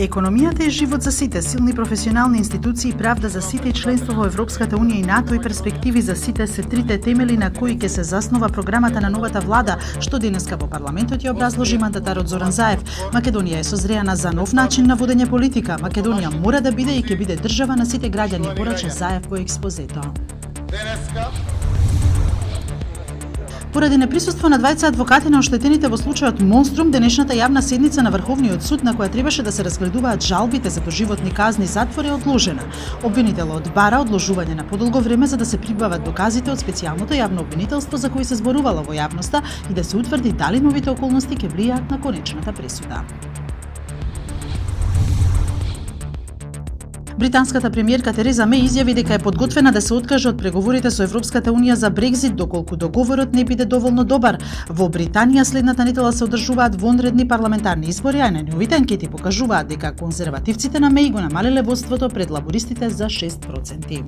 Економијата е живот за сите, силни професионални институции, правда за сите и членство во Европската унија и НАТО и перспективи за сите се трите темели на кои ќе се заснова програмата на новата влада, што денеска во парламентот ја образложи мандатарот Зоран Заев. Македонија е созреана за нов начин на водење политика. Македонија мора да биде и ќе биде држава на сите граѓани, порача Заев во експозето. Поради неприсуство на двајца адвокати на оштетените во случајот Монструм, денешната јавна седница на Врховниот суд на која требаше да се разгледуваат жалбите за доживотни казни затвор е одложена. Обвинителот бара одложување на подолго време за да се прибават доказите од специјалното јавно обвинителство за кои се зборувало во јавноста и да се утврди дали новите околности ќе влијаат на конечната пресуда. Британската премиерка Тереза Меј изјави дека е подготвена да се откаже од преговорите со Европската унија за Брекзит доколку договорот не биде доволно добар. Во Британија следната недела се одржуваат вонредни парламентарни избори, а најновите анкети покажуваат дека конзервативците на Меј го намалиле водството пред лабористите за 6%.